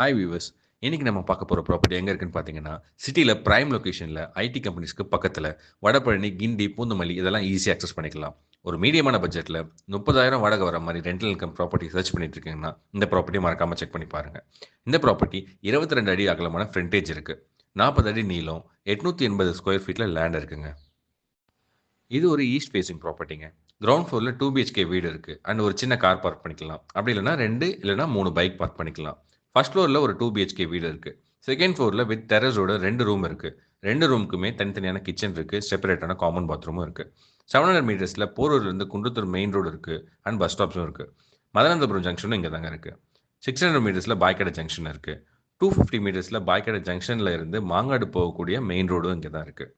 Hi viewers. இன்னைக்கு நம்ம பார்க்க போற ப்ராப்பர்ட்டி எங்க இருக்குன்னு பார்த்தீங்கன்னா, சிட்டில பிரைம் லொகேஷன்ல ஐடி கம்பெனிஸ்க்கு பக்கத்துல வடபழனி, கிண்டி, பூந்தமல்லி இதெல்லாம் ஈஸியா அக்சஸ் பண்ணிக்கலாம். ஒரு மீடியமான பட்ஜெட்ல 30,000 வாடகை வர மாரி ரெண்டல் இன்கம் ப்ராப்பர்ட்டி சர்ச் பண்ணிட்டு இருக்கீங்கன்னா, இந்த ப்ராப்பர்ட்டிய மறக்காம செக் பண்ணி பாருங்க. இந்த ப்ராப்பர்ட்டி 22 அடி அகலமான ஃப்ரண்டேஜ் இருக்கு. 40 அடி நீளம், 880 ஸ்கொயர் ஃபீட்ல லேண்ட் இருக்குங்க. இது ஒரு ஈஸ்ட் ஃபேசிங் ப்ராப்பர்ட்டிங்க. கிரவுண்ட் ஃப்ளோர்ல 2 பிஹெச்கே வீடு இருக்கு. அண்ட் ஒரு சின்ன கார் பார்க் பண்ணிக்கலாம். அப்படி இல்லன்னா 2 இல்லன்னா 3 பைக் பார்க் பண்ணிக்கலாம். ஃபர்ஸ்ட் ஃப்ளோர்ல ஒரு 2 பிஹெச்கே வீடு இருக்கு. செகண்ட் ஃப்ளோர்ல வித் டெர்ரஸோட 2 ரூம் இருக்கு. 2 ரூமுக்குமே தனித்தனியான கிச்சன் இருக்கு. செப்பரேட்டான காமன் பாத்ரூமும் இருக்கு. 700 மீட்டர்ஸ்ல போரூர்லேருந்து குன்றத்தூர் மெயின் ரோடு இருக்கு. அண்ட் பஸ் ஸ்டாப்ஸும் இருக்கு. மதுராந்தபுரம் ஜங்ஷனும் இங்க தாங்க இருக்கு. 600 மீட்டர்ஸ்ல பாய்க்கடை ஜங்ஷன் இருக்கு. 250 மீட்டர்ஸ்ல பாய்க்கடை ஜங்ஷன்ல இருந்து மாங்காடு போகக்கூடிய மெயின் ரோடும் இங்க தான் இருக்கு.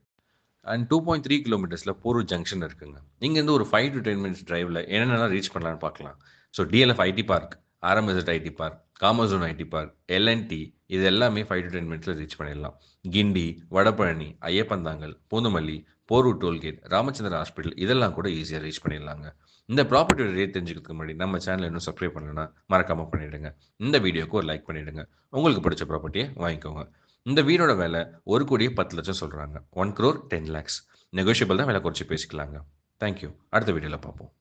அண்ட் 2.3 கிலோமீட்டர்ஸ்ல போரூர் ஜங்ஷன் இருக்குங்க. இங்கேருந்து ஒரு 5 to 10 மினிட்ஸ் டிரைவ்ல என்னென்னலாம் ரீச் பண்ணலாம்னு பார்க்கலாம். So DLF IT park, RMZ IT park, Commerzone IT park, L and T இது எல்லாமே 5 to 10 மினிட்ஸ்ல ரீச் பண்ணிடலாம். கிண்டி, வடபழனி, ஐயப்பந்தாங்கல், பூந்தமல்லி, போரூர் டோல்கேட், ராமச்சந்திரா ஹாஸ்பிட்டல் இதெல்லாம் கூட ஈஸியாக ரீச் பண்ணிடலாங்க. இந்த ப்ராப்பர்ட்டியோட ரேட் தெரிஞ்சுக்கிறதுக்கு முன்னாடி நம்ம சேனல் இன்னும் சப்ஸ்கிரைப் பண்ணலன்னா மறக்காம பண்ணிடுங்க. இந்த வீடியோக்கு ஒரு லைக் பண்ணிடுங்க. உங்களுக்கு பிடிச்ச ப்ராப்பர்ட்டியை வாங்கிக்கோங்க. இந்த வீடோட விலை 1,10,00,000 சொல்றாங்க. 1 crore 10 lakhs. நெகோஷியபிள் தான், விலை குறைச்சு பேசிக்கலாங்க. தேங்க்யூ. அடுத்த வீடியோல பார்ப்போம்.